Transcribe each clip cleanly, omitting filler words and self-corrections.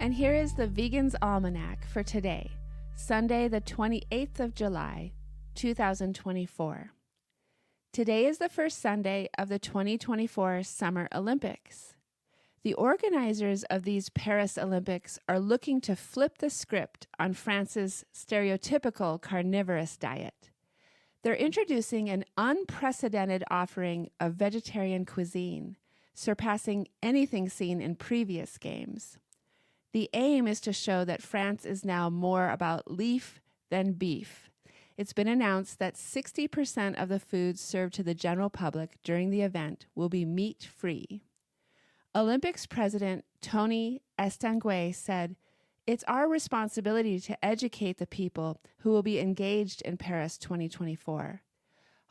And here is the Vegan's Almanac for today, Sunday, the 28th of July, 2024. Today is the first Sunday of the 2024 Summer Olympics. The organizers of these Paris Olympics are looking to flip the script on France's stereotypical carnivorous diet. They're introducing an unprecedented offering of vegetarian cuisine, surpassing anything seen in previous games. The aim is to show that France is now more about leaf than beef. It's been announced that 60% of the foods served to the general public during the event will be meat-free. Olympics president Tony Estanguet said, "It's our responsibility to educate the people who will be engaged in Paris 2024.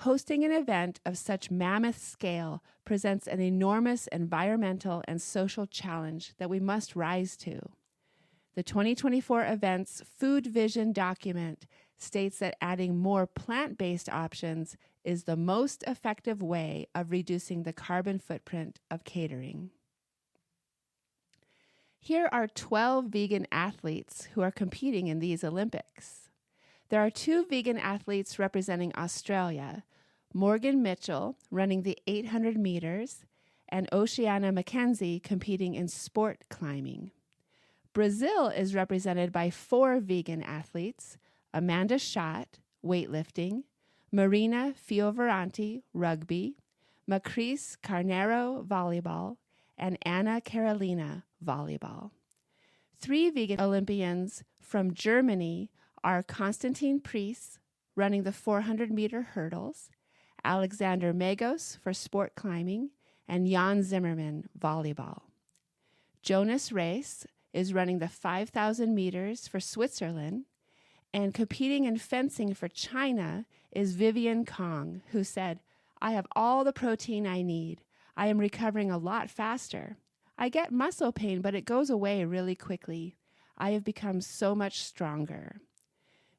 Hosting an event of such mammoth scale presents an enormous environmental and social challenge that we must rise to." The 2024 event's Food Vision document states that adding more plant-based options is the most effective way of reducing the carbon footprint of catering. Here are 12 vegan athletes who are competing in these Olympics. There are 2 vegan athletes representing Australia, Morgan Mitchell running the 800 meters, and Oceana McKenzie competing in sport climbing. Brazil is represented by 4 vegan athletes, Amanda Schott, weightlifting, Marina Fioravanti, rugby, Macris Carneiro, volleyball, and Anna Carolina, volleyball. 3 vegan Olympians from Germany are Konstantin Priest, running the 400-meter hurdles, Alexander Magos for sport climbing, and Jan Zimmerman, volleyball. Jonas Reis is running the 5,000 meters for Switzerland, and competing in fencing for China is Vivian Kong, who said, "I have all the protein I need. I am recovering a lot faster. I get muscle pain, but it goes away really quickly. I have become so much stronger."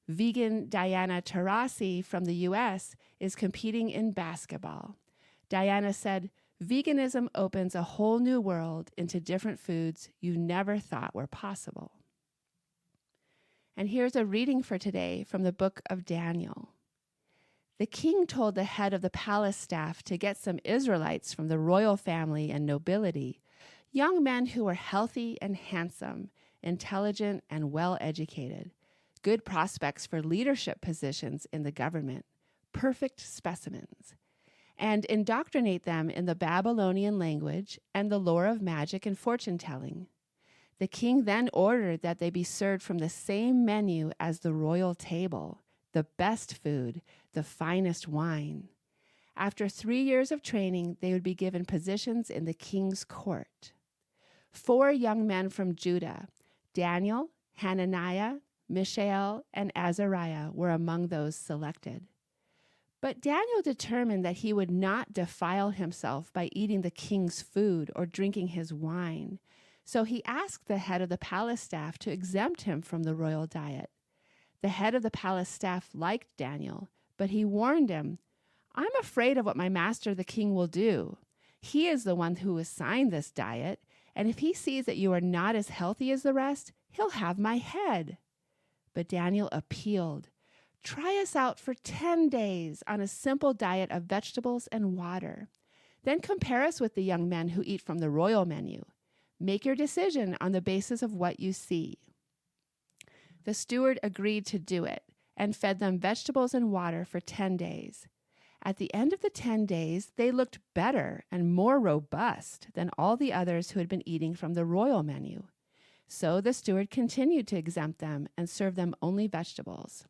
Vegan Diana Taurasi from the U.S. is competing in basketball. Diana said, "Veganism opens a whole new world into different foods you never thought were possible." And here's a reading for today from the book of Daniel. The king told the head of the palace staff to get some Israelites from the royal family and nobility, young men who were healthy and handsome, intelligent and well-educated, good prospects for leadership positions in the government, perfect specimens, and indoctrinate them in the Babylonian language and the lore of magic and fortune-telling. The king then ordered that they be served from the same menu as the royal table, the best food, the finest wine. After 3 years of training, they would be given positions in the king's court. 4 young men from Judah, Daniel, Hananiah, Mishael, and Azariah, were among those selected. But Daniel determined that he would not defile himself by eating the king's food or drinking his wine. So he asked the head of the palace staff to exempt him from the royal diet. The head of the palace staff liked Daniel, but he warned him, "I'm afraid of what my master the king will do. He is the one who assigned this diet, and if he sees that you are not as healthy as the rest, he'll have my head." But Daniel appealed, "Try us out for 10 days on a simple diet of vegetables and water. Then compare us with the young men who eat from the royal menu. Make your decision on the basis of what you see." The steward agreed to do it and fed them vegetables and water for 10 days. At the end of the 10 days, they looked better and more robust than all the others who had been eating from the royal menu. So the steward continued to exempt them and serve them only vegetables.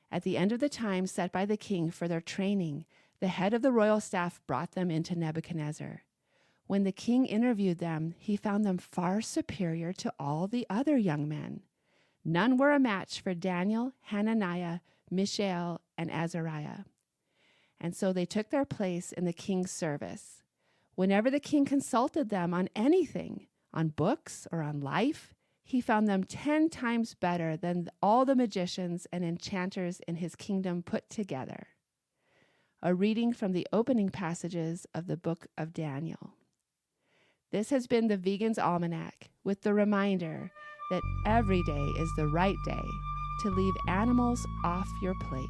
At the end of the time set by the king for their training, the head of the royal staff brought them into Nebuchadnezzar. When the king interviewed them, he found them far superior to all the other young men. None were a match for Daniel, Hananiah, Mishael, and Azariah. And so they took their place in the king's service. Whenever the king consulted them on anything, on books or on life, he found them 10 times better than all the magicians and enchanters in his kingdom put together. A reading from the opening passages of the book of Daniel. This has been the Vegan's Almanac, with the reminder that every day is the right day to leave animals off your plate.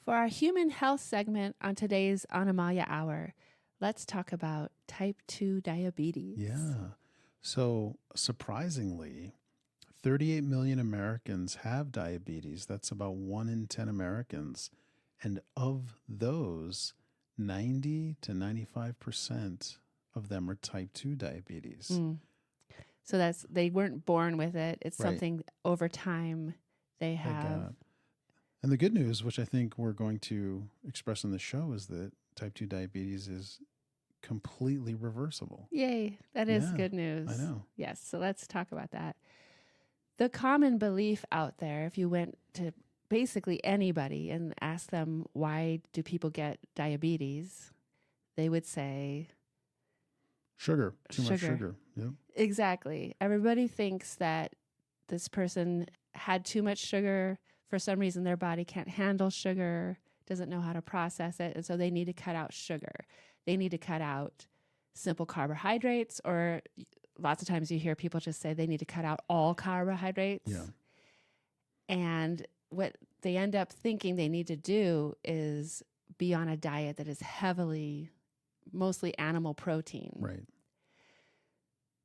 For our human health segment on today's Anamaya Hour, let's talk about type 2 diabetes. Yeah. So surprisingly, 38 million Americans have diabetes. That's about 1 in 10 Americans. And of those, 90 to 95% of them are type 2 diabetes. So they weren't born with it. It's Right. something over time they have. And the good news, which I think we're going to express on the show, is that type 2 diabetes is completely reversible. Yay, that is Yeah, good news. I know. Yes, so let's talk about that. The common belief out there, if you went to basically anybody and asked them, why do people get diabetes, they would say, Sugar, too much sugar. Yep. Exactly. Everybody thinks that this person had too much sugar. For some reason, their body can't handle sugar, doesn't know how to process it, and so they need to cut out sugar. They need to cut out simple carbohydrates, or lots of times you hear people just say they need to cut out all carbohydrates. Yeah. And what they end up thinking they need to do is be on a diet that is mostly animal protein. Right.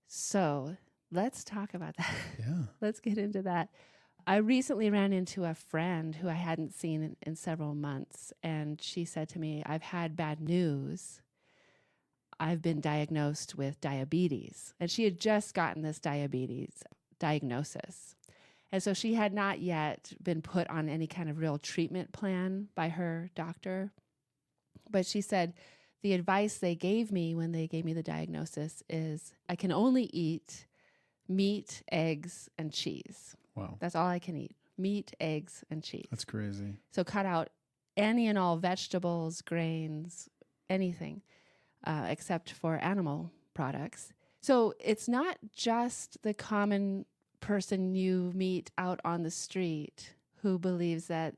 So let's talk about that. Yeah. Let's get into that. I recently ran into a friend who I hadn't seen in several months, and she said to me, I've had bad news. I've been diagnosed with diabetes. And she had just gotten this diabetes diagnosis. And so she had not yet been put on any kind of real treatment plan by her doctor. But she said, the advice they gave me when they gave me the diagnosis is I can only eat meat, eggs, and cheese. Wow. That's all I can eat. Meat, eggs, and cheese. That's crazy. So cut out any and all vegetables, grains, anything, except for animal products. So it's not just the common person you meet out on the street who believes that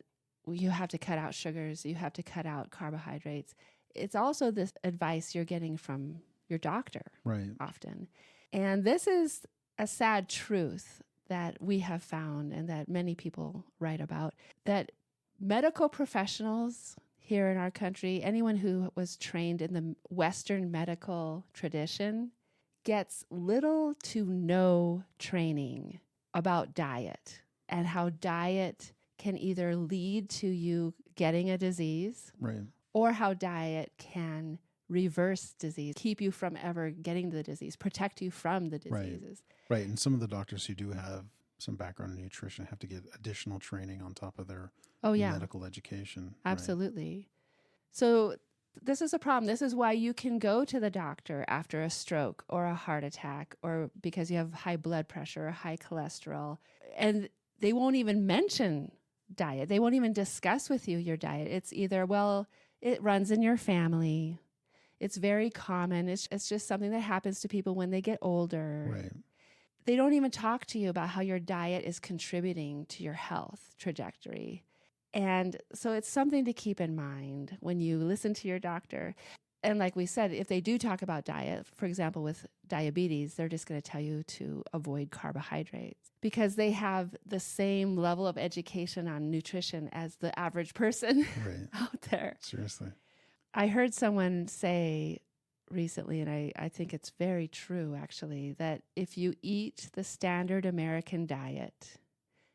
you have to cut out sugars, you have to cut out carbohydrates. It's also this advice you're getting from your doctor, right, often. And this is a sad truth that we have found and that many people write about, that medical professionals here in our country, anyone who was trained in the Western medical tradition, gets little to no training about diet and how diet can either lead to you getting a disease, right, or how diet can reverse disease, keep you from ever getting the disease, protect you from the diseases. Right. And some of the doctors who do have some background in nutrition have to get additional training on top of their medical education. Absolutely. Right. So this is a problem. This is why you can go to the doctor after a stroke or a heart attack, or because you have high blood pressure or high cholesterol, and they won't even mention diet. They won't even discuss with you your diet. It's either, well, it runs in your family. It's very common. It's just something that happens to people when they get older. Right. They don't even talk to you about how your diet is contributing to your health trajectory. And so it's something to keep in mind when you listen to your doctor. And like we said, if they do talk about diet, for example, with diabetes, they're just going to tell you to avoid carbohydrates because they have the same level of education on nutrition as the average person out there. Seriously. I heard someone say recently, and I think it's very true actually, that if you eat the standard American diet,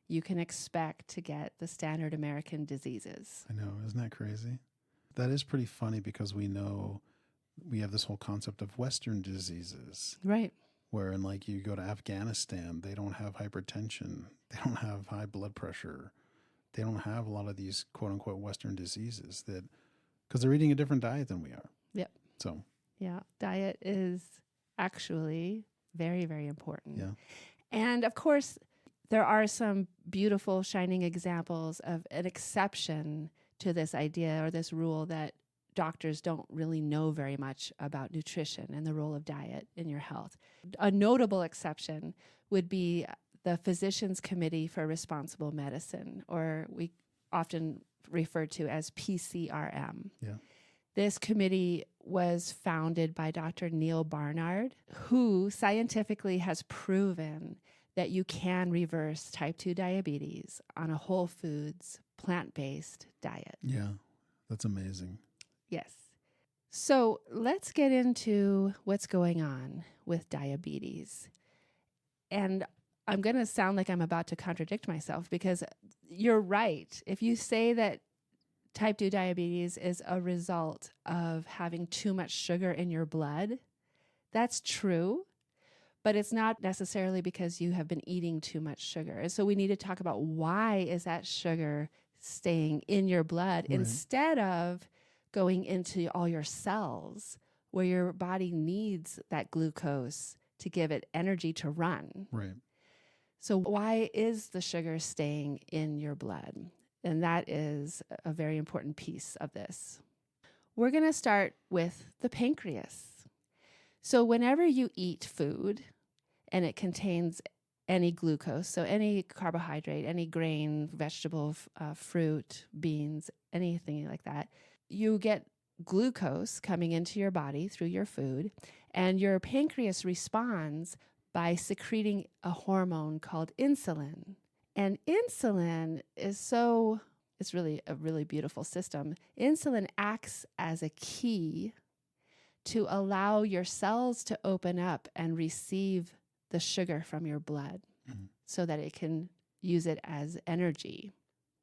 you can expect to get the standard American diseases. I know. Isn't that crazy? That is pretty funny because we know we have this whole concept of Western diseases. Right. Where in like you go to Afghanistan, they don't have hypertension. They don't have high blood pressure. They don't have a lot of these quote unquote Western diseases that because they're eating a different diet than we are. Yep. So. Yeah. Diet is actually very, very important. Yeah. And of course, there are some beautiful shining examples of an exception to this idea or this rule that doctors don't really know very much about nutrition and the role of diet in your health. A notable exception would be the Physicians Committee for Responsible Medicine, or we often refer to as PCRM. Yeah. This committee was founded by Dr. Neil Barnard, who scientifically has proven that you can reverse type 2 diabetes on a whole foods, plant-based diet. Yeah, that's amazing. Yes. So let's get into what's going on with diabetes. And I'm going to sound like I'm about to contradict myself because you're right. If you say that type 2 diabetes is a result of having too much sugar in your blood, that's true. But it's not necessarily because you have been eating too much sugar. And so we need to talk about why is that sugar staying in your blood instead of going into all your cells where your body needs that glucose to give it energy to run. Right. So why is the sugar staying in your blood? And that is a very important piece of this. We're going to start with the pancreas. So whenever you eat food and it contains any glucose, so any carbohydrate, any grain, vegetable, fruit, beans, anything like that, you get glucose coming into your body through your food, and your pancreas responds by secreting a hormone called insulin. And insulin is it's really a really beautiful system. Insulin acts as a key to allow your cells to open up and receive the sugar from your blood so that it can use it as energy.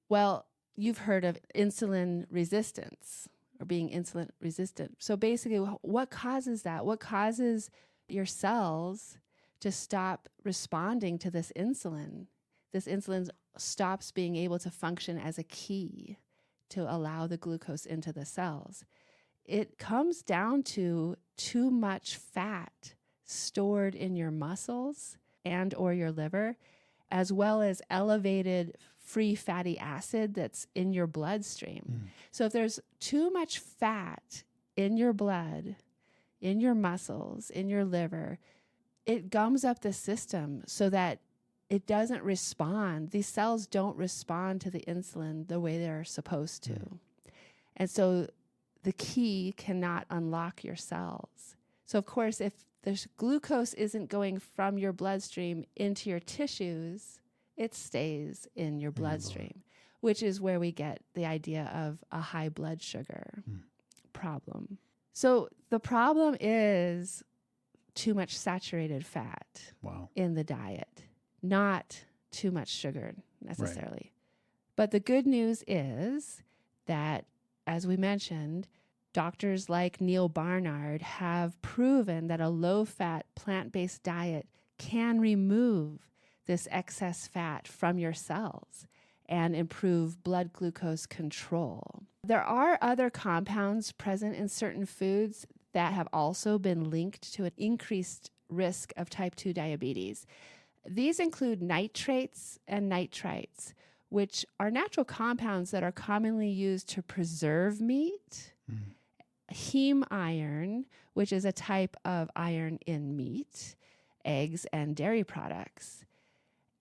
Well, you've heard of insulin resistance or being insulin resistant. So basically, what causes that? What causes your cells to stop responding to this insulin? This insulin stops being able to function as a key to allow the glucose into the cells. It comes down to too much fat stored in your muscles and or your liver, as well as elevated free fatty acid that's in your bloodstream. So if there's too much fat in your blood, in your muscles, in your liver, it gums up the system so that it doesn't respond. These cells don't respond to the insulin the way they're supposed to. And so the key cannot unlock your cells. So of course, if the glucose isn't going from your bloodstream into your tissues, it stays in your bloodstream, which is where we get the idea of a high blood sugar problem. So the problem is too much saturated fat in the diet, not too much sugar necessarily. Right. But the good news is that, as we mentioned, doctors like Neil Barnard have proven that a low-fat, plant-based diet can remove this excess fat from your cells and improve blood glucose control. There are other compounds present in certain foods that have also been linked to an increased risk of type 2 diabetes. These include nitrates and nitrites, which are natural compounds that are commonly used to preserve meat, heme iron, which is a type of iron in meat, eggs, and dairy products,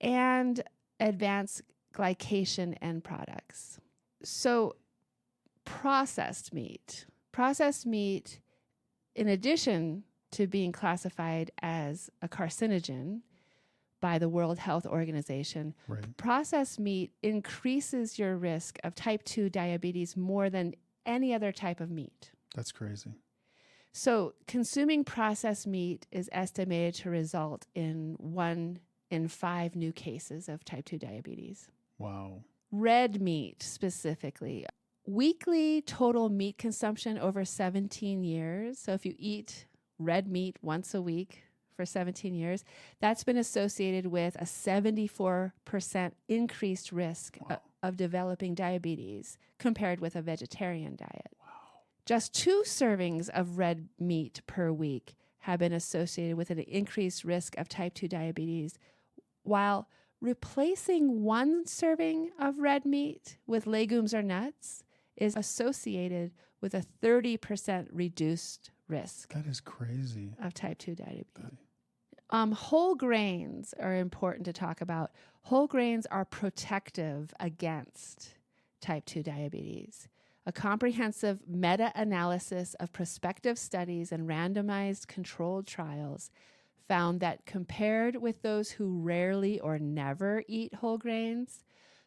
and advanced glycation end products. So processed meat in addition to being classified as a carcinogen by the World Health Organization, Right. processed meat increases your risk of type 2 diabetes more than any other type of meat. That's crazy. So consuming processed meat is estimated to result in 1 in 5 new cases of type 2 diabetes. Wow. Red meat specifically. Weekly total meat consumption over 17 years. So if you eat red meat once a week for 17 years, that's been associated with a 74% increased risk of developing diabetes compared with a vegetarian diet. Wow. Just 2 servings of red meat per week have been associated with an increased risk of type 2 diabetes, while replacing 1 serving of red meat with legumes or nuts is associated with a 30% reduced risk. That is crazy. Of type 2 diabetes. Whole grains are important to talk about. Whole grains are protective against type 2 diabetes. A comprehensive meta-analysis of prospective studies and randomized controlled trials found that compared with those who rarely or never eat whole grains,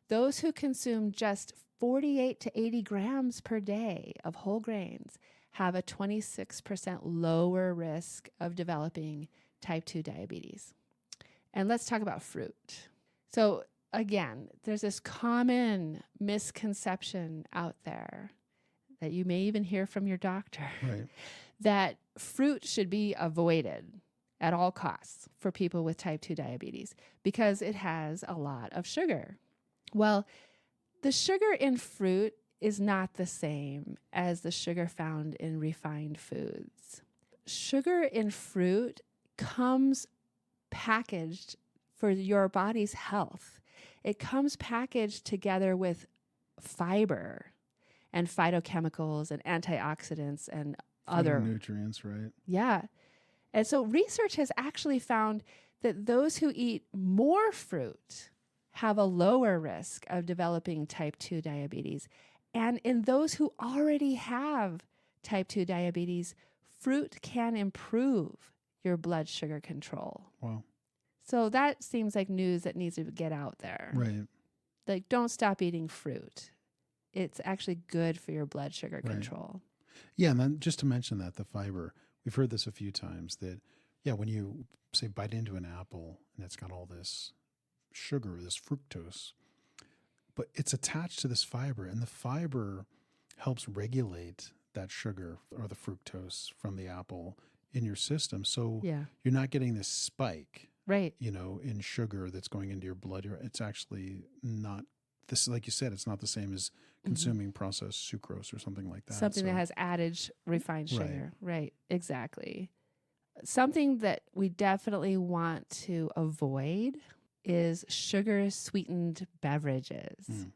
those who consume just 48 to 80 grams per day of whole grains have a 26% lower risk of developing type 2 diabetes. And let's talk about fruit. So again, there's this common misconception out there that you may even hear from your doctor, Right. that fruit should be avoided at all costs for people with type 2 diabetes because it has a lot of sugar. Well, the sugar in fruit is not the same as the sugar found in refined foods. Sugar in fruit comes packaged for your body's health. It comes packaged together with fiber and phytochemicals and antioxidants and other nutrients, right? Yeah. And so research has actually found that those who eat more fruit have a lower risk of developing type 2 diabetes. And in those who already have type 2 diabetes, fruit can improve your blood sugar control. Wow. So that seems like news that needs to get out there. Right. Like, don't stop eating fruit. It's actually good for your blood sugar Right. control. Yeah, and then just to mention that, the fiber, we've heard this a few times, that, yeah, when you, say, bite into an apple and it's got all this sugar, this fructose, but it's attached to this fiber, and the fiber helps regulate that sugar or the fructose from the apple in your system. So Yeah. you're not getting this spike, Right. in sugar that's going into your blood. It's actually not this, like you said, it's not the same as consuming processed sucrose or something like that. Something that has added refined Right. sugar. Right. Exactly. Something that we definitely want to avoid is sugar sweetened beverages.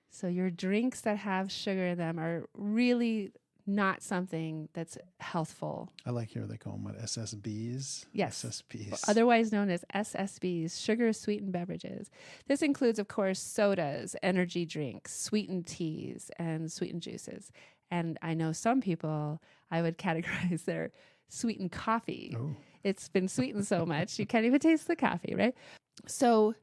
So your drinks that have sugar in them are really not something that's healthful. I like here they call them what, SSBs? Yes. SSBs. Otherwise known as SSBs, sugar sweetened beverages. This includes, of course, sodas, energy drinks, sweetened teas, and sweetened juices. And I know some people, I would categorize their sweetened coffee. Oh. It's been sweetened so much, you can't even taste the coffee, right? So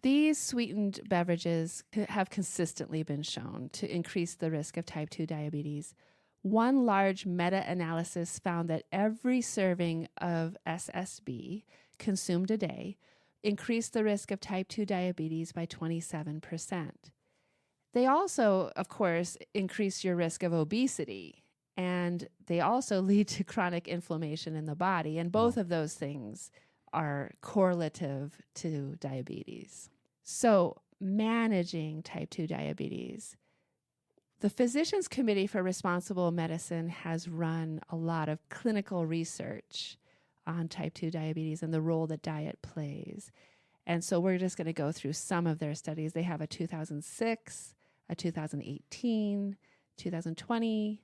these sweetened beverages have consistently been shown to increase the risk of type 2 diabetes. One large meta-analysis found that every serving of SSB consumed a day increased the risk of type 2 diabetes by 27%. They also, of course, increase your risk of obesity, and they also lead to chronic inflammation in the body, and both of those things are correlative to diabetes. So managing type 2 diabetes, the Physicians Committee for Responsible Medicine has run a lot of clinical research on type 2 diabetes and the role that diet plays. And so we're just going to go through some of their studies. They have a 2006, a 2018, 2020,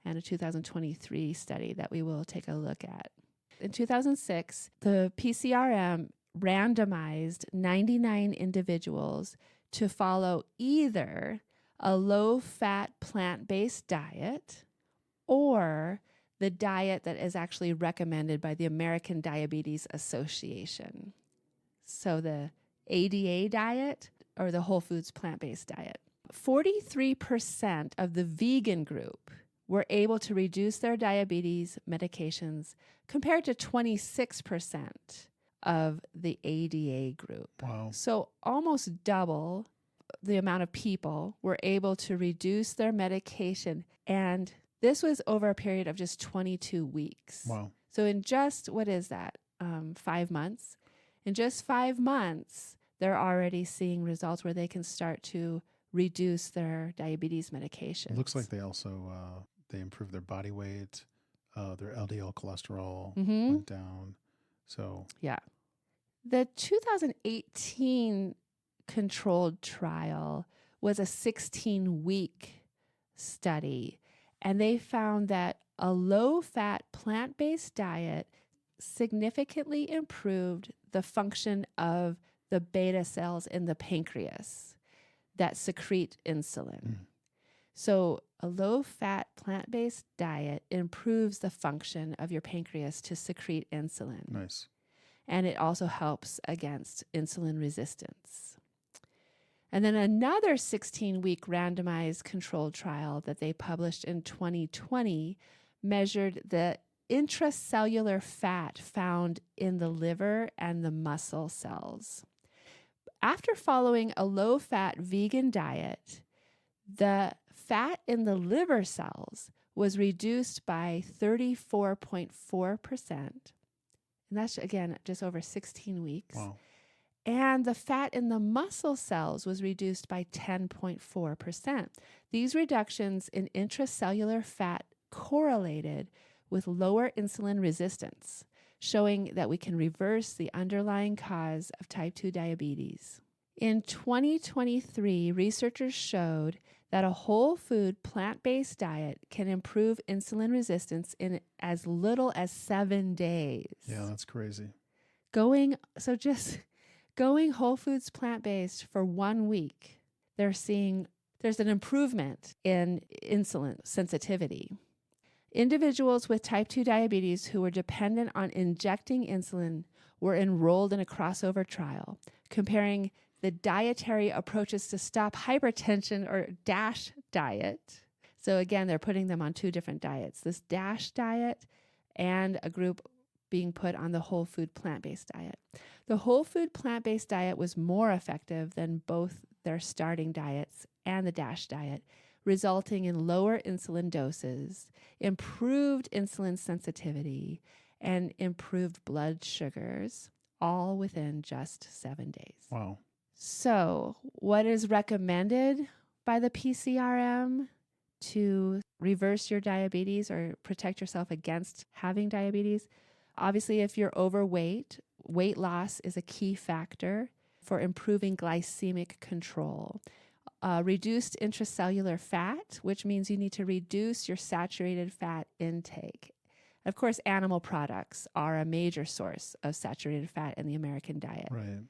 and a 2023 study that we will take a look at. In 2006, the PCRM randomized 99 individuals to follow either a low-fat plant-based diet or the diet that is actually recommended by the American Diabetes Association. So the ADA diet, or the whole foods plant-based diet. 43% of the vegan group were able to reduce their diabetes medications compared to 26% of the ADA group. Wow. So almost double the amount of people were able to reduce their medication. And this was over a period of just 22 weeks. Wow. So in just, 5 months? In just 5 months, they're already seeing results where they can start to reduce their diabetes medications. It looks like they also they improved their body weight, their LDL cholesterol went down. So yeah. The 2018 controlled trial was a 16-week study, and they found that a low-fat plant-based diet significantly improved the function of the beta cells in the pancreas that secrete insulin. So a low-fat plant-based diet improves the function of your pancreas to secrete insulin. Nice. And it also helps against insulin resistance. And then another 16-week randomized controlled trial that they published in 2020 measured the intracellular fat found in the liver and the muscle cells. After following a low-fat vegan diet, the fat in the liver cells was reduced by 34.4%. And that's, again, just over 16 weeks. Wow. And the fat in the muscle cells was reduced by 10.4%. These reductions in intracellular fat correlated with lower insulin resistance, showing that we can reverse the underlying cause of type 2 diabetes. In 2023, researchers showed that a whole food plant-based diet can improve insulin resistance in as little as 7 days. Yeah, that's crazy. Going whole foods plant-based for 1 week, they're seeing there's an improvement in insulin sensitivity. Individuals with type 2 diabetes who were dependent on injecting insulin were enrolled in a crossover trial comparing the dietary approaches to stop hypertension, or DASH diet. So again, they're putting them on 2 different diets, this DASH diet and a group being put on the whole food plant-based diet. The whole food plant-based diet was more effective than both their starting diets and the DASH diet, resulting in lower insulin doses, improved insulin sensitivity, and improved blood sugars, all within just 7 days. Wow. So, what is recommended by the PCRM to reverse your diabetes or protect yourself against having diabetes? Obviously, if you're overweight, weight loss is a key factor for improving glycemic control. Reduced intracellular fat, which means you need to reduce your saturated fat intake. Of course, animal products are a major source of saturated fat in the American diet. Right.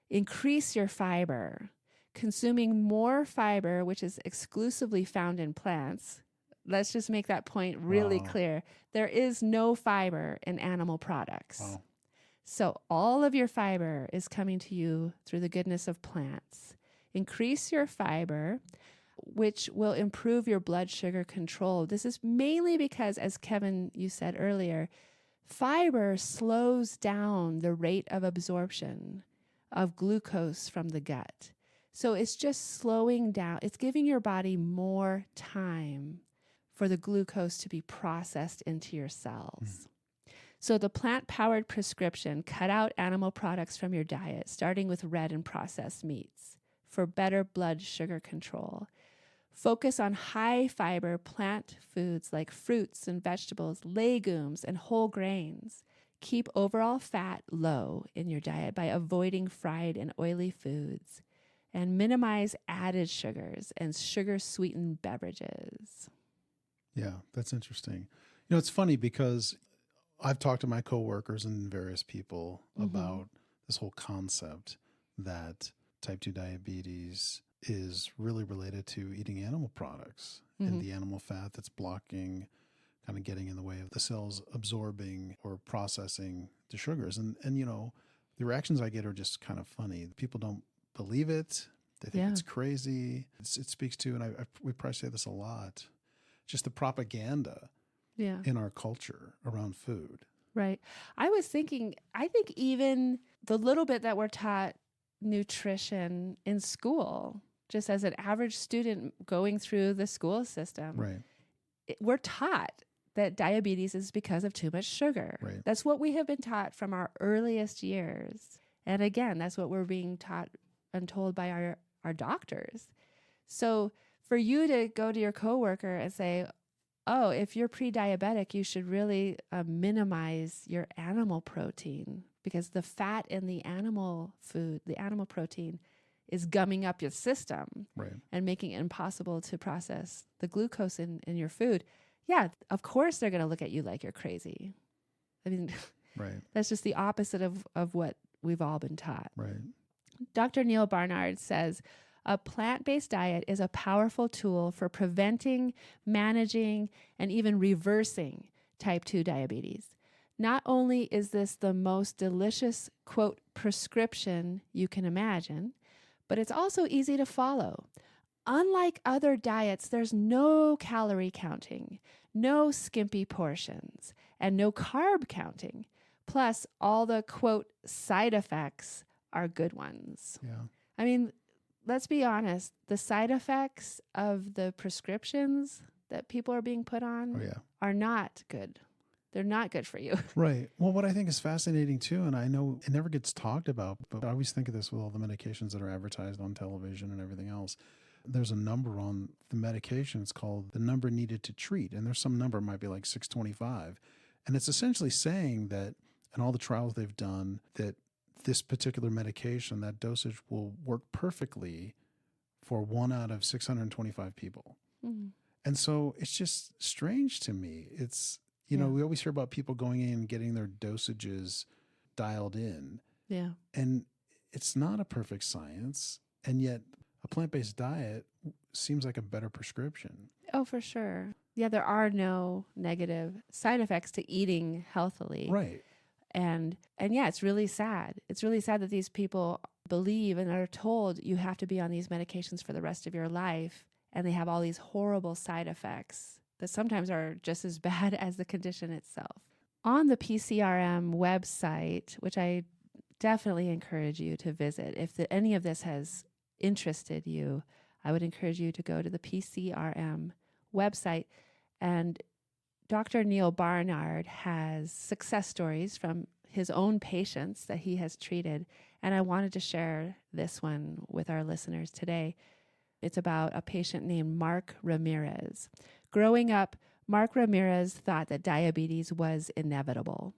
Increase your fiber. Consuming more fiber, which is exclusively found in plants. Let's just make that point really clear. There is no fiber in animal products. Wow. So all of your fiber is coming to you through the goodness of plants. Increase your fiber, which will improve your blood sugar control. This is mainly because, as Kevin, you said earlier, fiber slows down the rate of absorption of glucose from the gut. So it's just slowing down. It's giving your body more time for the glucose to be processed into your cells. So the plant-powered prescription, cut out animal products from your diet, starting with red and processed meats for better blood sugar control. Focus on high-fiber plant foods like fruits and vegetables, legumes, and whole grains. Keep overall fat low in your diet by avoiding fried and oily foods, and minimize added sugars and sugar-sweetened beverages. Yeah, that's interesting. You know, it's funny because I've talked to my coworkers and various people about this whole concept that type 2 diabetes is really related to eating animal products and the animal fat that's blocking kind of getting in the way of the cells absorbing or processing the sugars. And the reactions I get are just kind of funny. People don't believe it. They think it's crazy. It speaks to, and we probably say this a lot, just the propaganda in our culture around food. Right. I was thinking, I think even the little bit that we're taught nutrition in school, just as an average student going through the school system, right, we're taught that diabetes is because of too much sugar. Right. That's what we have been taught from our earliest years. And again, that's what we're being taught and told by our doctors. So for you to go to your coworker and say, oh, if you're pre-diabetic, you should really minimize your animal protein because the fat in the animal food, the animal protein, is gumming up your system right, and making it impossible to process the glucose in your food. Yeah, of course they're going to look at you like you're crazy. I mean, right, that's just the opposite of what we've all been taught. right. Dr. Neil Barnard says, a plant-based diet is a powerful tool for preventing, managing, and even reversing type 2 diabetes. Not only is this the most delicious, quote, prescription you can imagine, but it's also easy to follow. Unlike other diets, there's no calorie counting, no skimpy portions, and no carb counting. Plus, all the, quote, side effects are good ones. Yeah. I mean, let's be honest, the side effects of the prescriptions that people are being put on are not good. They're not good for you. Right. Well, what I think is fascinating too, and I know it never gets talked about, but I always think of this with all the medications that are advertised on television and everything else. There's a number on the medication. It's called the number needed to treat. And there's some number, it might be like 625. And it's essentially saying that in all the trials they've done, that this particular medication, that dosage will work perfectly for 1 out of 625 people. Mm-hmm. And so it's just strange to me. It's, you know, we always hear about people going in and getting their dosages dialed in. Yeah. And it's not a perfect science. And yet a plant-based diet seems like a better prescription. Oh, for sure. Yeah, there are no negative side effects to eating healthily. Right. And yeah, it's really sad. It's really sad that these people believe and are told you have to be on these medications for the rest of your life. And they have all these horrible side effects that sometimes are just as bad as the condition itself. On the PCRM website, which I definitely encourage you to visit, if any of this has interested you, I would encourage you to go to the PCRM website. And Dr. Neil Barnard has success stories from his own patients that he has treated. And I wanted to share this one with our listeners today. It's about a patient named Mark Ramirez. Growing up, Mark Ramirez thought that diabetes was inevitable.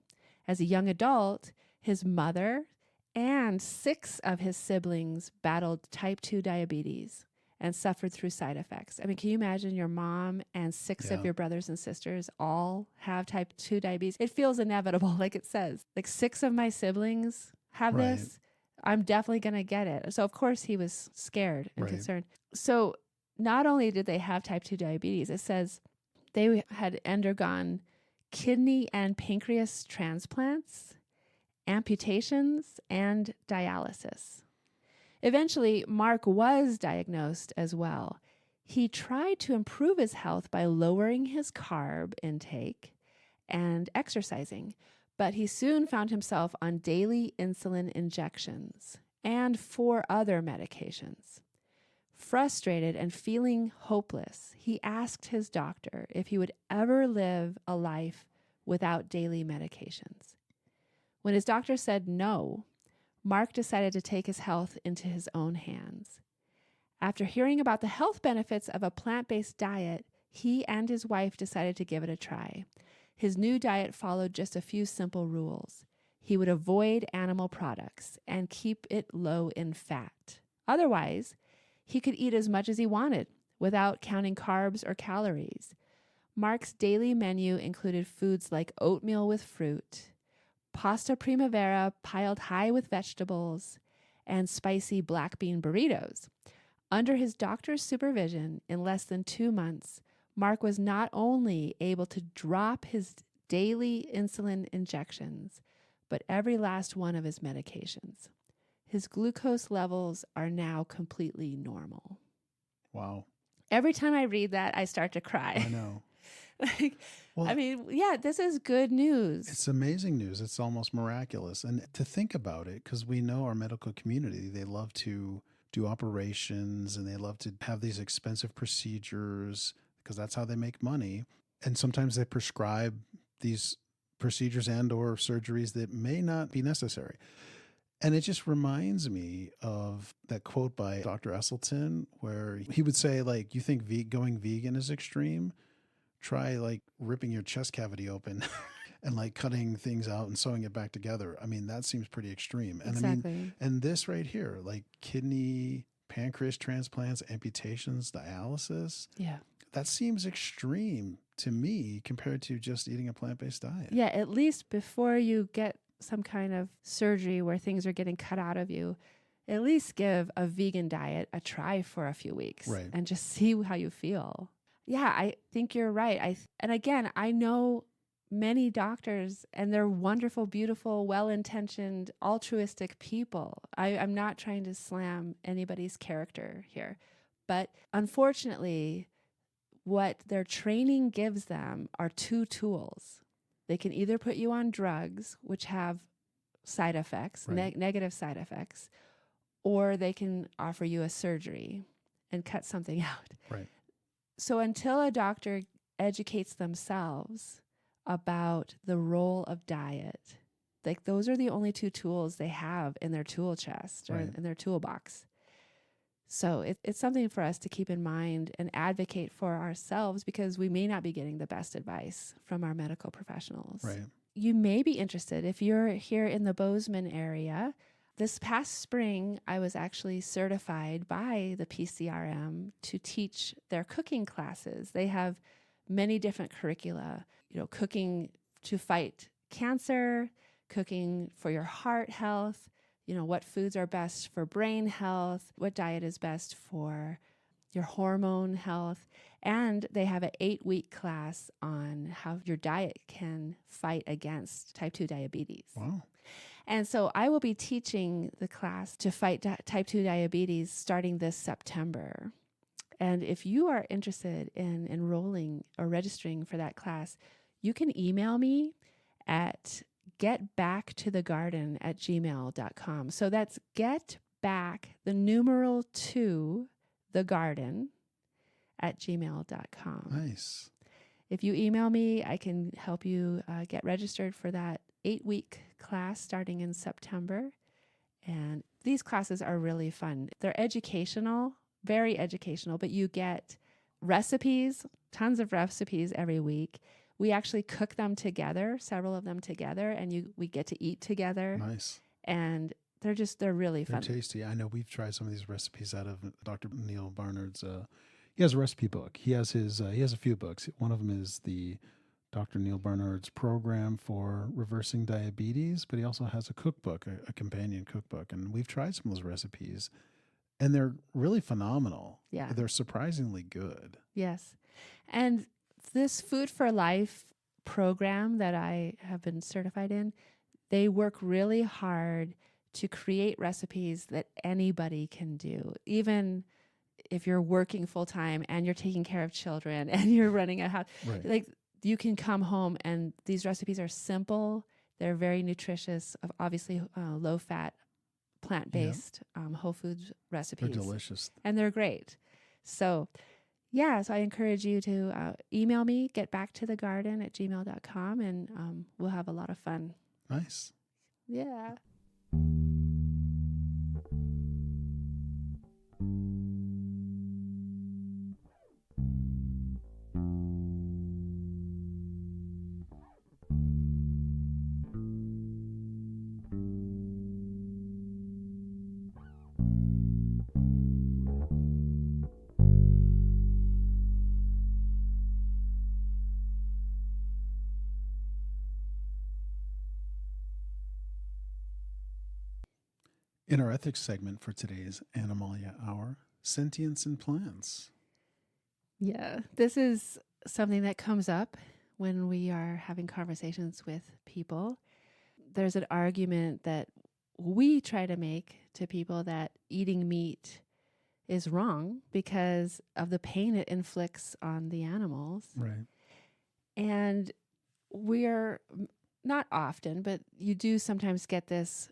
As a young adult, his mother and 6 of his siblings battled type 2 diabetes and suffered through side effects. I mean, can you imagine your mom and 6 of your brothers and sisters all have type 2 diabetes? It feels inevitable, like it says. Like 6 of my siblings have this. I'm definitely going to get it. So, of course, he was scared and concerned. So, not only did they have type 2 diabetes, it says they had undergone kidney and pancreas transplants, amputations, and dialysis. Eventually, Mark was diagnosed as well. He tried to improve his health by lowering his carb intake and exercising, but he soon found himself on daily insulin injections and 4 other medications. Frustrated and feeling hopeless, he asked his doctor if he would ever live a life without daily medications. When his doctor said no, Mark decided to take his health into his own hands. After hearing about the health benefits of a plant-based diet, he and his wife decided to give it a try. His new diet followed just a few simple rules. He would avoid animal products and keep it low in fat. Otherwise, he could eat as much as he wanted without counting carbs or calories. Mark's daily menu included foods like oatmeal with fruit, pasta primavera piled high with vegetables, and spicy black bean burritos. Under his doctor's supervision, in less than 2 months, Mark was not only able to drop his daily insulin injections, but every last one of his medications. His glucose levels are now completely normal. Wow. Every time I read that, I start to cry. I know. I mean, yeah, this is good news. It's amazing news. It's almost miraculous. And to think about it, because we know our medical community, they love to do operations and they love to have these expensive procedures because that's how they make money. And sometimes they prescribe these procedures and or surgeries that may not be necessary. And it just reminds me of that quote by Dr. Esselstyn, where he would say, like, you think going vegan is extreme? Try like ripping your chest cavity open and like cutting things out and sewing it back together. I mean, that seems pretty extreme. And Exactly. I mean, and this right here, like kidney, pancreas transplants, amputations, dialysis. Yeah. That seems extreme to me compared to just eating a plant-based diet. Yeah, at least before you get some kind of surgery where things are getting cut out of you, at least give a vegan diet a try for a few weeks. Right. And just see how you feel. Yeah, I think you're right. And again, I know many doctors and they're wonderful, beautiful, well-intentioned, altruistic people. I'm not trying to slam anybody's character here. But unfortunately, what their training gives them are two tools. They can either put you on drugs, which have side effects, Right. negative side effects, or they can offer you a surgery and cut something out. Right. So until a doctor educates themselves about the role of diet, like those are the only two tools they have in their tool chest or Right. in their toolbox. So it's something for us to keep in mind and advocate for ourselves because we may not be getting the best advice from our medical professionals. Right. You may be interested if you're here in the Bozeman area. This past spring, I was actually certified by the PCRM to teach their cooking classes. They have many different curricula, cooking to fight cancer, cooking for your heart health, what foods are best for brain health, what diet is best for your hormone health. And they have an 8-week class on how your diet can fight against type 2 diabetes. Wow. And so I will be teaching the class to fight type 2 diabetes starting this September. And if you are interested in enrolling or registering for that class, you can email me at getbacktothegarden@gmail.com. So that's get back, the numeral 2, the garden @gmail.com. Nice. If you email me, I can help you get registered for that 8-week class starting in September. And these classes are really fun. They're educational, very educational, but you get recipes, tons of recipes every week. We actually cook them together, several of them together, and we get to eat together. Nice. And they're really fun. They're tasty. I know we've tried some of these recipes out of Dr. Neil Barnard's. He has a recipe book. He has a few books. One of them is the Dr. Neil Barnard's program for reversing diabetes, but he also has a cookbook, a companion cookbook. And we've tried some of those recipes, and they're really phenomenal. Yeah. They're surprisingly good. Yes. And this Food for Life program that I have been certified in, they work really hard to create recipes that anybody can do. Even if you're working full time and you're taking care of children and you're running a house, Right. like you can come home and these recipes are simple. They're very nutritious, obviously low fat, plant-based, whole foods recipes. They're delicious. And they're great. So so I encourage you to email me, getbacktothegarden@gmail.com, and we'll have a lot of fun. Nice. Yeah. In our ethics segment for today's Animalia Hour, Sentience in Plants. Yeah, this is something that comes up when we are having conversations with people. There's an argument that we try to make to people that eating meat is wrong because of the pain it inflicts on the animals. Right. And we're not often, but you do sometimes get this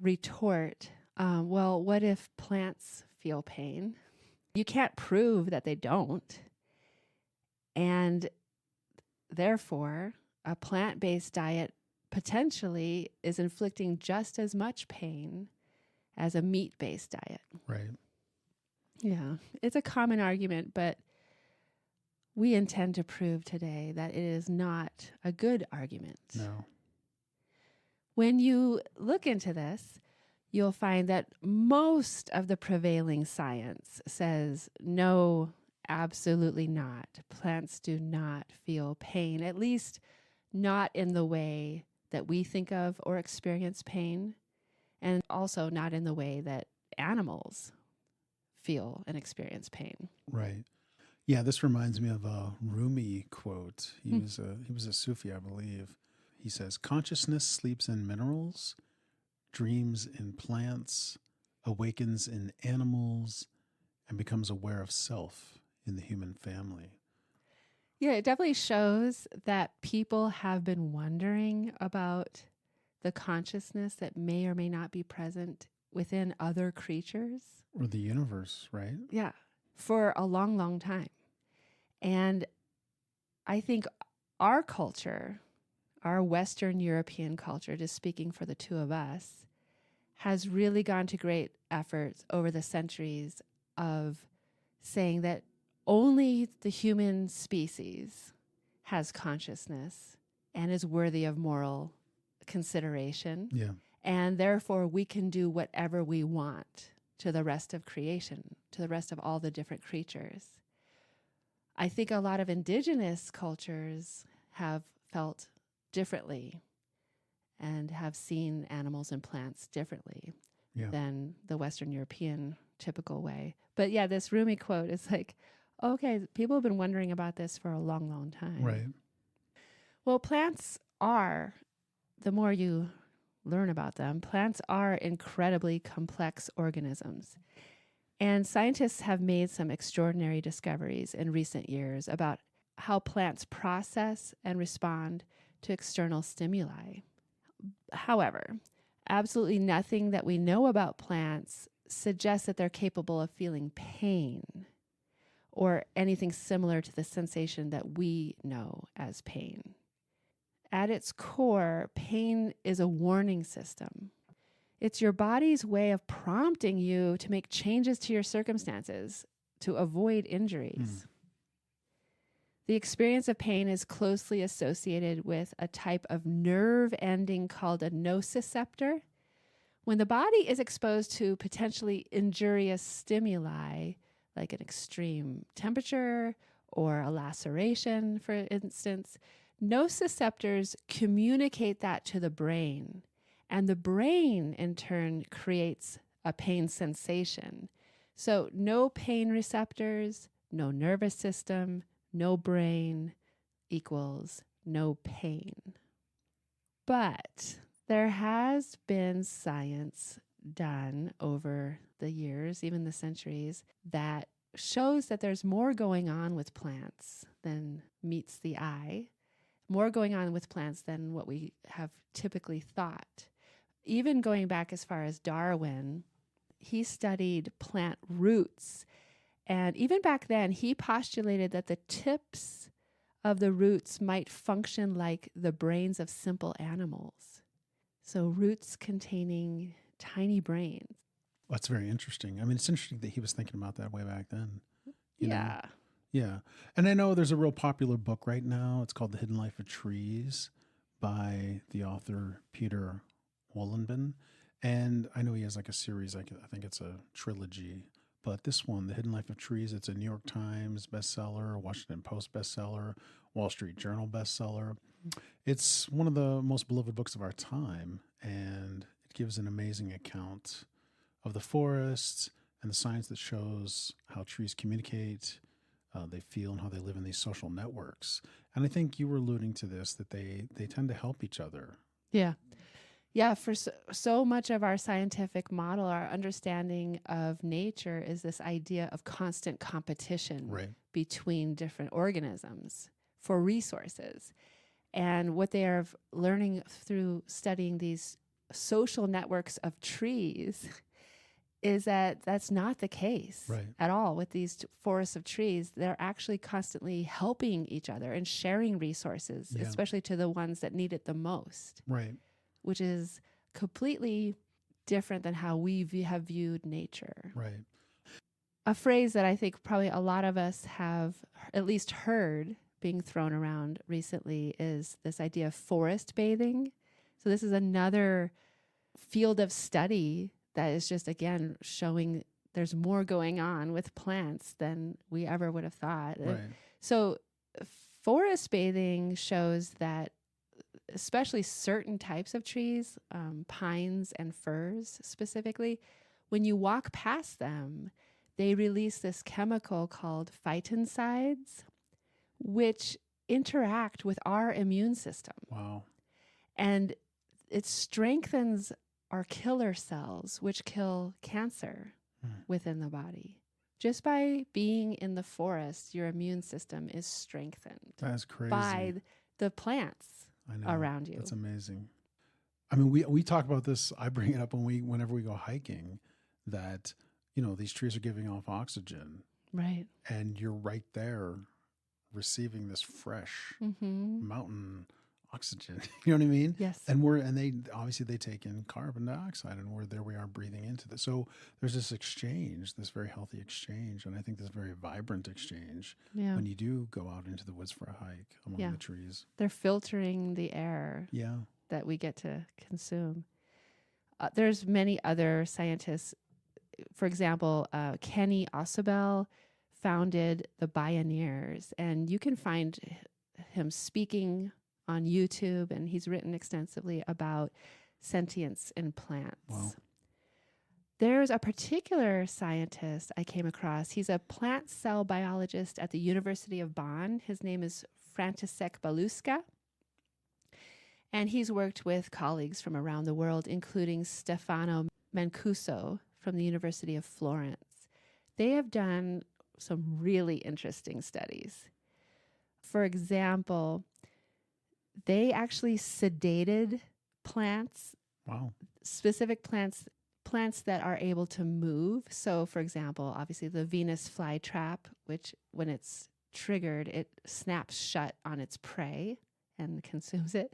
retort, well, what if plants feel pain? You can't prove that they don't. And therefore, a plant based diet potentially is inflicting just as much pain as a meat based diet. Right. Yeah, it's a common argument, but we intend to prove today that it is not a good argument. No. When you look into this, you'll find that most of the prevailing science says no, absolutely not. Plants do not feel pain, at least not in the way that we think of or experience pain, and also not in the way that animals feel and experience pain. Right. Yeah, this reminds me of a Rumi quote. He was a Sufi, I believe. He says, "Consciousness sleeps in minerals, dreams in plants, awakens in animals, and becomes aware of self in the human family." Yeah, it definitely shows that people have been wondering about the consciousness that may or may not be present within other creatures. Or the universe, right? Yeah, for a long, long time. And I think our culture, our Western European culture, just speaking for the two of us, has really gone to great efforts over the centuries of saying that only the human species has consciousness and is worthy of moral consideration. Yeah. And therefore, we can do whatever we want to the rest of creation, to the rest of all the different creatures. I think a lot of indigenous cultures have felt differently and have seen animals and plants differently than the Western European typical way. But yeah, this Rumi quote is like, okay, people have been wondering about this for a long, long time. Right. Well, plants are, the more you learn about them, plants are incredibly complex organisms. And scientists have made some extraordinary discoveries in recent years about how plants process and respond to external stimuli. However, absolutely nothing that we know about plants suggests that they're capable of feeling pain or anything similar to the sensation that we know as pain. At its core, pain is a warning system. It's your body's way of prompting you to make changes to your circumstances to avoid injuries. The experience of pain is closely associated with a type of nerve ending called a nociceptor. When the body is exposed to potentially injurious stimuli, like an extreme temperature or a laceration, for instance, nociceptors communicate that to the brain. And the brain, in turn, creates a pain sensation. So no pain receptors, no nervous system, no brain equals no pain. But there has been science done over the years, even the centuries, that shows that there's more going on with plants than meets the eye, more going on with plants than what we have typically thought. Even going back as far as Darwin, he studied plant roots. And even back then, he postulated that the tips of the roots might function like the brains of simple animals. So roots containing tiny brains. Well, that's very interesting. I mean, it's interesting that he was thinking about that way back then. You Yeah. know? Yeah. And I know there's a real popular book right now. It's called The Hidden Life of Trees by the author Peter Wollenben. And I know he has like a series, I think it's a trilogy. But this one, The Hidden Life of Trees, it's a New York Times bestseller, Washington Post bestseller, Wall Street Journal bestseller. It's one of the most beloved books of our time, and it gives an amazing account of the forests and the science that shows how trees communicate they feel and how they live in these social networks. And I think you were alluding to this, that they tend to help each other. Yeah. Yeah, for so much of our scientific model, our understanding of nature is this idea of constant competition Right. between different organisms for resources. And what they are learning through studying these social networks of trees is that that's not the case Right. at all with these forests of trees. They're actually constantly helping each other and sharing resources, Yeah. especially to the ones that need it the most. Right. Which is completely different than how we have viewed nature. Right. A phrase that I think probably a lot of us have at least heard being thrown around recently is this idea of forest bathing. So this is another field of study that is just, again, showing there's more going on with plants than we ever would have thought. Right. So forest bathing shows that especially certain types of trees, pines and firs specifically, when you walk past them, they release this chemical called phytoncides, which interact with our immune system. Wow. And it strengthens our killer cells, which kill cancer within the body. Just by being in the forest, your immune system is strengthened. That's crazy. By the plants. I know. Around you. That's amazing. I mean, we talk about this. I bring it up whenever we go hiking, that, these trees are giving off oxygen. Right. And you're right there receiving this fresh mountain oxygen. You know what I mean? Yes. And they obviously they take in carbon dioxide, and we are breathing into this. So there's this exchange, this very healthy exchange. And I think this very vibrant exchange when you do go out into the woods for a hike among the trees. They're filtering the air that we get to consume. There's many other scientists. For example, Kenny Ausubel founded the Bioneers, and you can find him speaking on YouTube, and he's written extensively about sentience in plants. Wow. There's a particular scientist I came across. He's a plant cell biologist at the University of Bonn. His name is František Baluska, and he's worked with colleagues from around the world, including Stefano Mancuso from the University of Florence. They have done some really interesting studies. For example, they actually sedated plants. Wow. Specific plants that are able to move. So, for example, obviously the Venus flytrap, which when it's triggered, it snaps shut on its prey and consumes it,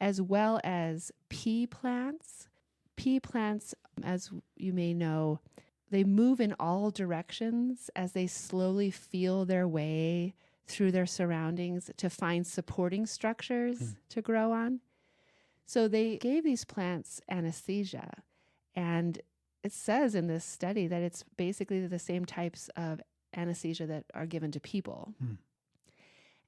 as well as pea plants. Pea plants, as you may know, they move in all directions as they slowly feel their way through their surroundings to find supporting structures to grow on. So they gave these plants anesthesia, and it says in this study that it's basically the same types of anesthesia that are given to people.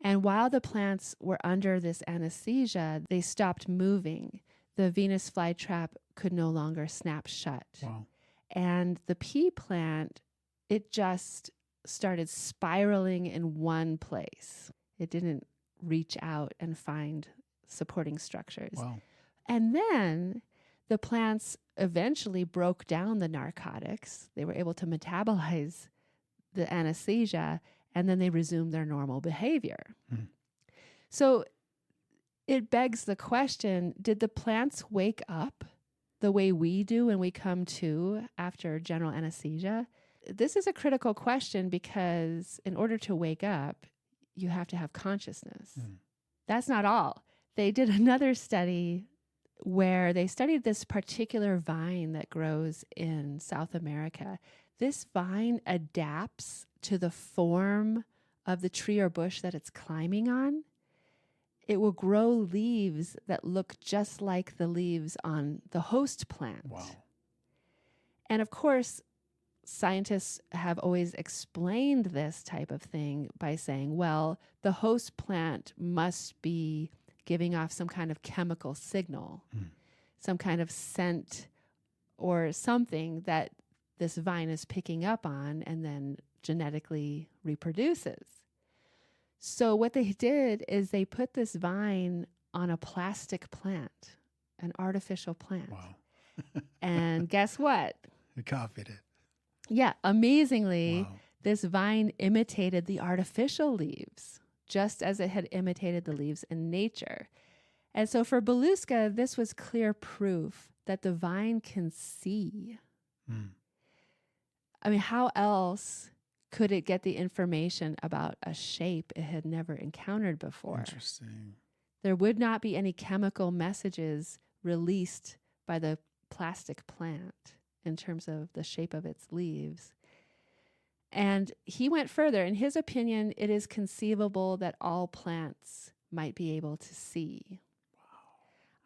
And while the plants were under this anesthesia, they stopped moving. The Venus flytrap could no longer snap shut. Wow. And the pea plant, it just started spiraling in one place. It didn't reach out and find supporting structures. Wow. And then the plants eventually broke down the narcotics. They were able to metabolize the anesthesia, and then they resumed their normal behavior. So it begs the question, did the plants wake up the way we do when we come to after general anesthesia? This is a critical question because in order to wake up, you have to have consciousness. That's not all. They did another study where they studied this particular vine that grows in South America. This vine adapts to the form of the tree or bush that it's climbing on. It will grow leaves that look just like the leaves on the host plant. Wow. And of course, scientists have always explained this type of thing by saying, well, the host plant must be giving off some kind of chemical signal, some kind of scent or something that this vine is picking up on and then genetically reproduces. So what they did is they put this vine on a plastic plant, an artificial plant. Wow. And guess what? They copied it. Yeah, amazingly, Wow. this vine imitated the artificial leaves, just as it had imitated the leaves in nature. And so for Beluska, this was clear proof that the vine can see. Mm. I mean, how else could it get the information about a shape it had never encountered before? Interesting. There would not be any chemical messages released by the plastic plant in terms of the shape of its leaves. And he went further. In his opinion, it is conceivable that all plants might be able to see.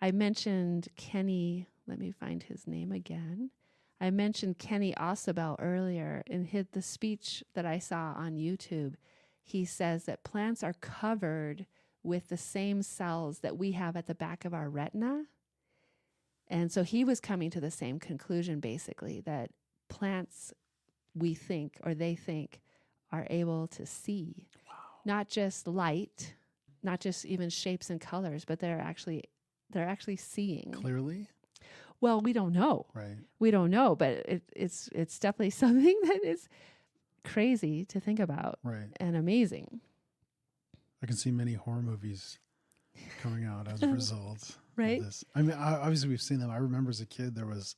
I mentioned Kenny, let me find his name again. I mentioned Kenny Ausubel earlier. In the speech that I saw on YouTube, he says that plants are covered with the same cells that we have at the back of our retina. And so he was coming to the same conclusion, basically, that plants, we think, or they think, are able to see. Wow. Not just light, not just even shapes and colors, but they're actually seeing. Clearly? Well, we don't know. Right. We don't know, but it's definitely something that is crazy to think about. Right. And amazing. I can see many horror movies coming out as a result Right? of this. I mean, obviously we've seen them. I remember as a kid there was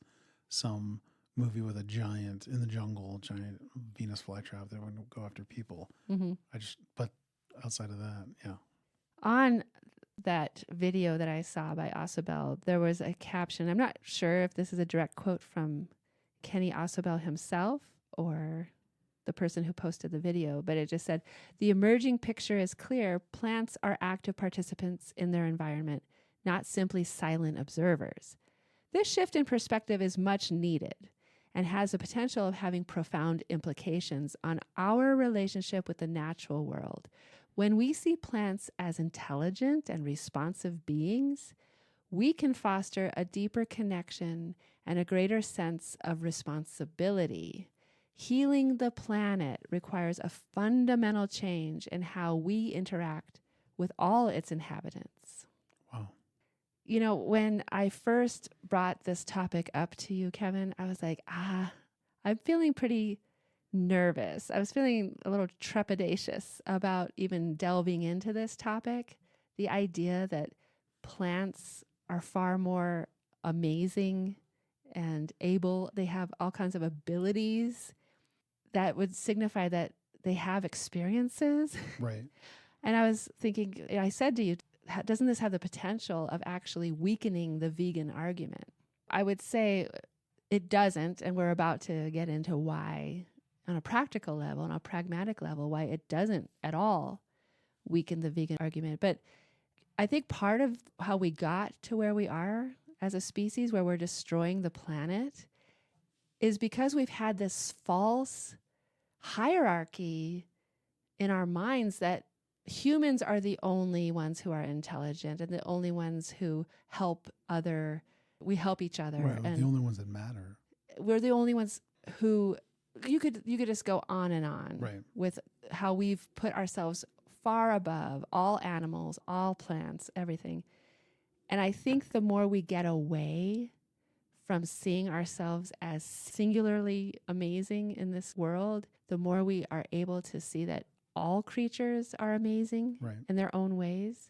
some movie with a giant in the jungle, giant Venus flytrap that would go after people. Mm-hmm. But outside of that, yeah. On that video that I saw by Ausubel, there was a caption. I'm not sure if this is a direct quote from Kenny Ausubel himself or the person who posted the video, but it just said, "The emerging picture is clear. Plants are active participants in their environment, not simply silent observers. This shift in perspective is much needed and has the potential of having profound implications on our relationship with the natural world. When we see plants as intelligent and responsive beings, we can foster a deeper connection and a greater sense of responsibility. Healing the planet requires a fundamental change in how we interact with all its inhabitants." Wow. You know, when I first brought this topic up to you, Kevin, I was like, I'm feeling pretty nervous. I was feeling a little trepidatious about even delving into this topic. The idea that plants are far more amazing and able, they have all kinds of abilities that would signify that they have experiences. Right. And I was thinking, I said to you, doesn't this have the potential of actually weakening the vegan argument? I would say it doesn't, and we're about to get into why, on a practical level, on a pragmatic level, why it doesn't at all weaken the vegan argument. But I think part of how we got to where we are as a species, where we're destroying the planet, is because we've had this false hierarchy in our minds that humans are the only ones who are intelligent and the only ones who we help each other. Right. And The only ones that matter. we're the only ones who you could just go on and on Right. with how we've put ourselves far above all animals, all plants, everything. And I think the more we get away from seeing ourselves as singularly amazing in this world, the more we are able to see that all creatures are amazing Right. in their own ways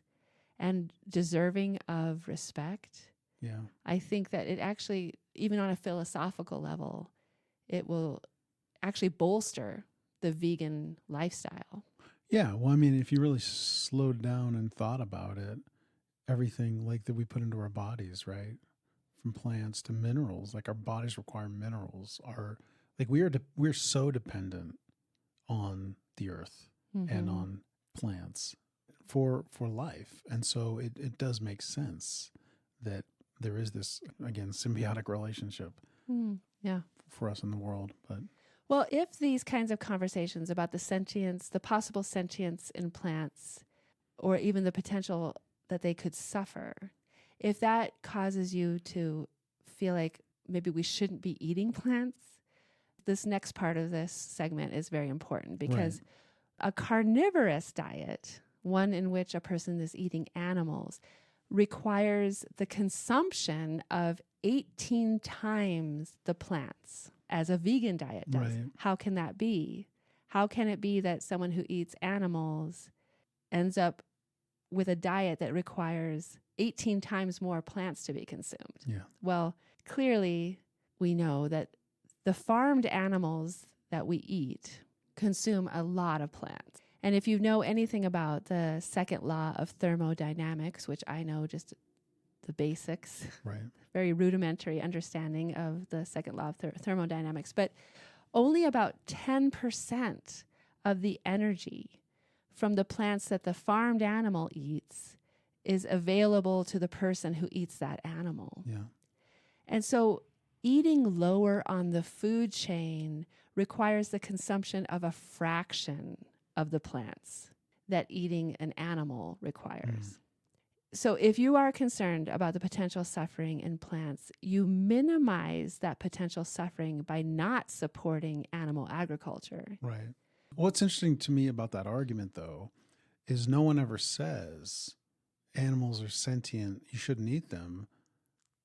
and deserving of respect. Yeah. I think that it actually, even on a philosophical level, it will actually bolster the vegan lifestyle. Yeah. Well, I mean, if you really slowed down and thought about it, everything like that we put into our bodies, right? From plants to minerals, like our bodies require minerals, are like we're so dependent on the earth and on plants for life. And so it does make sense that there is this, again, symbiotic relationship Yeah. for us in the world. But Well, if these kinds of conversations about the sentience, the possible sentience in plants, or even the potential that they could suffer, if that causes you to feel like maybe we shouldn't be eating plants, this next part of this segment is very important Right. because a carnivorous diet, one in which a person is eating animals, requires the consumption of 18 times the plants as a vegan diet does. Right. How can that be? How can it be that someone who eats animals ends up with a diet that requires 18 times more plants to be consumed? Yeah. Well, clearly we know that the farmed animals that we eat consume a lot of plants. And if you know anything about the second law of thermodynamics, which I know just the basics, Right. very rudimentary understanding of the second law of thermodynamics, but only about 10% of the energy from the plants that the farmed animal eats is available to the person who eats that animal. Yeah. And so eating lower on the food chain requires the consumption of a fraction of the plants that eating an animal requires. So if you are concerned about the potential suffering in plants, you minimize that potential suffering by not supporting animal agriculture. Right. What's interesting to me about that argument, though, is no one ever says animals are sentient, you shouldn't eat them.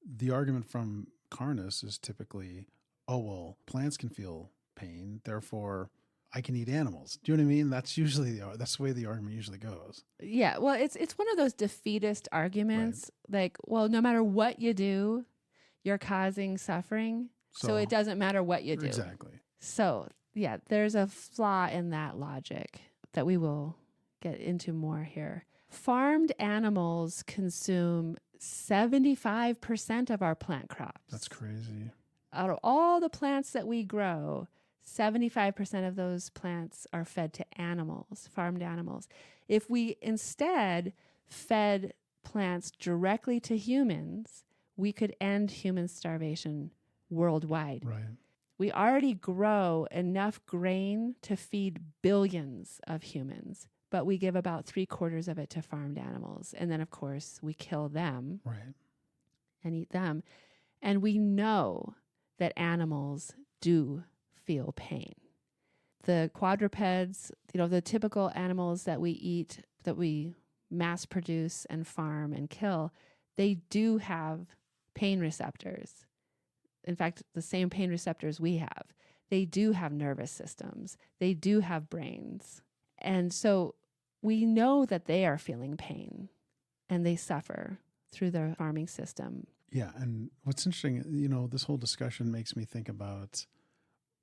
The argument from carnists is typically, oh, well, plants can feel pain, therefore I can eat animals. Do you know what I mean? That's usually that's the way the argument usually goes. Yeah, well, it's one of those defeatist arguments. Like, well, no matter what you do, you're causing suffering, so it doesn't matter what you do. Exactly. So, yeah, there's a flaw in that logic that we will get into more here. Farmed animals consume 75% of our plant crops. That's crazy. Out of all the plants that we grow, 75% of those plants are fed to animals, farmed animals. If we instead fed plants directly to humans, we could end human starvation worldwide. Right. We already grow enough grain to feed billions of humans, but we give about 3/4 of it to farmed animals. And then, of course, we kill them Right. and eat them. And we know that animals do feel pain. The quadrupeds, the typical animals that we eat, that we mass produce and farm and kill, they do have pain receptors. In fact, the same pain receptors we have. They do have nervous systems. They do have brains. And so we know that they are feeling pain and they suffer through the farming system. Yeah. And what's interesting, this whole discussion makes me think about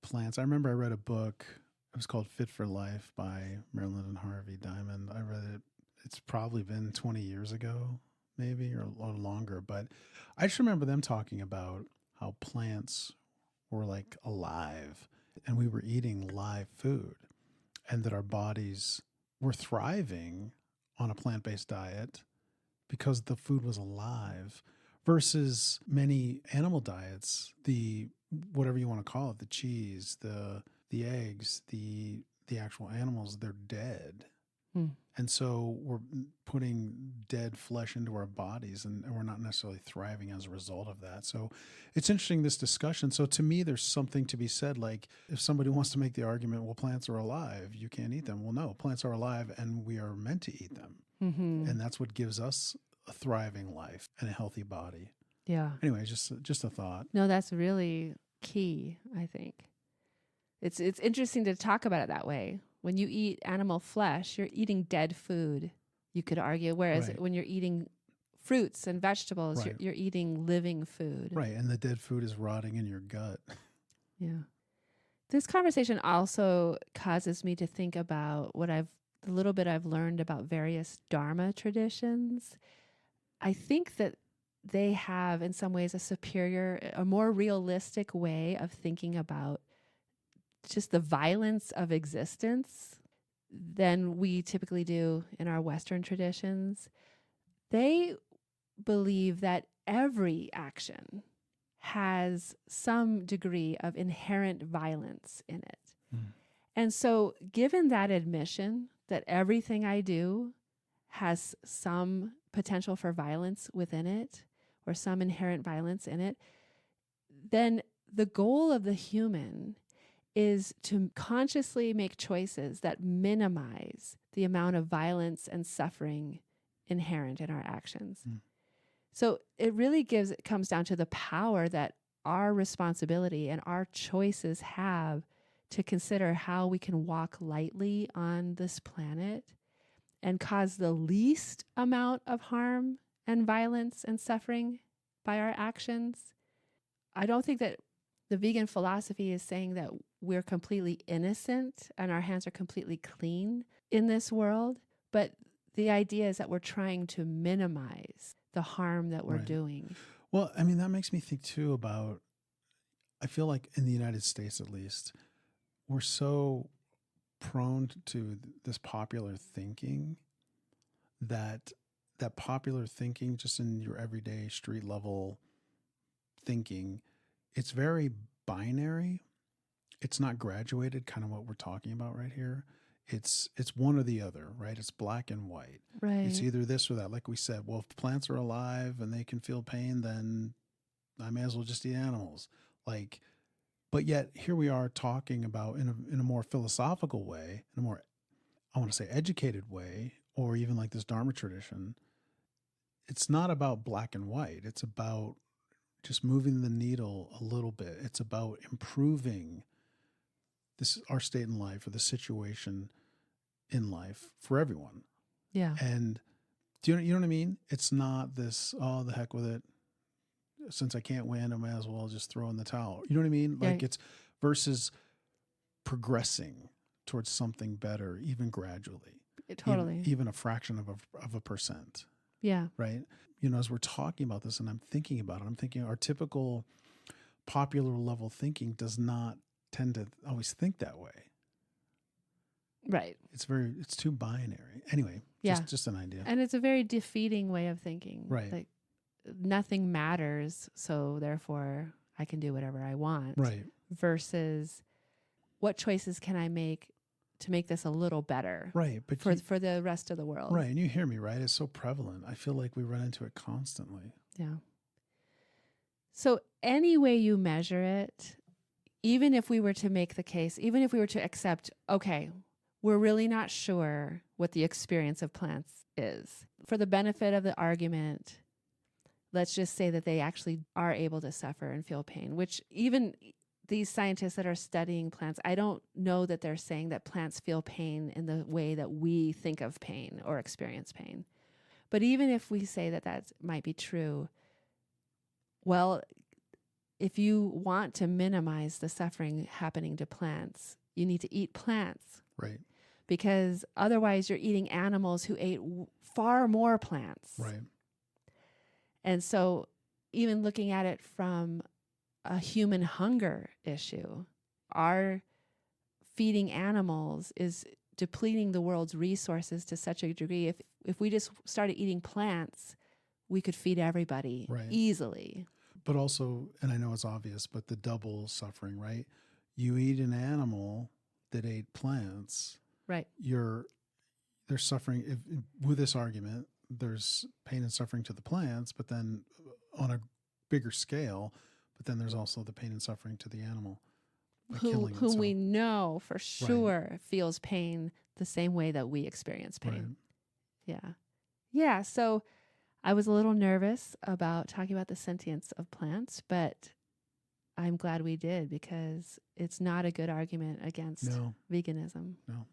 plants. I remember I read a book. It was called Fit for Life by Marilyn and Harvey Diamond. I read it. It's probably been 20 years ago, maybe, or longer. But I just remember them talking about how plants were like alive and we were eating live food and that our bodies were thriving on a plant-based diet because the food was alive versus many animal diets, the whatever you want to call it, the cheese, the eggs, the actual animals, they're dead. And so we're putting dead flesh into our bodies and we're not necessarily thriving as a result of that. So it's interesting, this discussion. So to me, there's something to be said. Like if somebody wants to make the argument, well, plants are alive, you can't eat them. Well, no, plants are alive and we are meant to eat them. Mm-hmm. And that's what gives us a thriving life and a healthy body. Yeah. Anyway, just a thought. No, that's really key, I think. It's interesting to talk about it that way. When you eat animal flesh, you're eating dead food, you could argue. Whereas when you're eating fruits and vegetables, you're eating living food. Right. And the dead food is rotting in your gut. Yeah. This conversation also causes me to think about the little bit I've learned about various Dharma traditions. I think that they have, in some ways, a more realistic way of thinking about just the violence of existence than we typically do in our Western traditions. They believe that every action has some degree of inherent violence in it. And so given that admission that everything I do has some potential for violence within it or some inherent violence in it, then the goal of the human is to consciously make choices that minimize the amount of violence and suffering inherent in our actions. Mm. So it comes down to the power that our responsibility and our choices have to consider how we can walk lightly on this planet and cause the least amount of harm and violence and suffering by our actions. I don't think that the vegan philosophy is saying that we're completely innocent and our hands are completely clean in this world, but the idea is that we're trying to minimize the harm that we're Right. doing. Well, I mean, that makes me think too about, I feel like in the United States, at least, we're so prone to this popular thinking that popular thinking, just in your everyday street level thinking, it's very binary. It's not graduated, kind of what we're talking about right here. It's one or the other, right? It's black and white. Right. It's either this or that. Like we said, well, if plants are alive and they can feel pain, then I may as well just eat animals. Like, but yet here we are talking about in a more philosophical way, in a more, I want to say, educated way, or even like this Dharma tradition. It's not about black and white. It's about just moving the needle a little bit. It's about improving our state in life, or the situation in life for everyone. Yeah. And you know what I mean? It's not this, oh, the heck with it. Since I can't win, I might as well just throw in the towel. You know what I mean? Like, it's versus progressing towards something better, even gradually. Totally. Even a fraction of a percent. Yeah. Right. You know, as we're talking about this and I'm thinking about it, I'm thinking our typical popular level thinking does not tend to always think that way. Right. It's too binary. Anyway, Yeah. just an idea. And it's a very defeating way of thinking. Right. Like, nothing matters, so therefore I can do whatever I want. Right. Versus, what choices can I make to make this a little better? Right. But for the rest of the world. Right. And you hear me, right? It's so prevalent. I feel like we run into it constantly. Yeah. So any way you measure it, even if we were to make the case, even if we were to accept, okay, we're really not sure what the experience of plants is. For the benefit of the argument, let's just say that they actually are able to suffer and feel pain, which even these scientists that are studying plants, I don't know that they're saying that plants feel pain in the way that we think of pain or experience pain. But even if we say that that might be true, well, if you want to minimize the suffering happening to plants, you need to eat plants. Right. Because otherwise you're eating animals who ate far more plants. Right. And so even looking at it from a human hunger issue, our feeding animals is depleting the world's resources to such a degree. If we just started eating plants, we could feed everybody easily. But also, and I know it's obvious, but the double suffering, right? You eat an animal that ate plants. Right. They're suffering. With this argument, there's pain and suffering to the plants, but then on a bigger scale, but then there's also the pain and suffering to the animal. Whom we know for sure feels pain the same way that we experience pain. Right. Yeah. Yeah. So I was a little nervous about talking about the sentience of plants, but I'm glad we did, because it's not a good argument against veganism. No.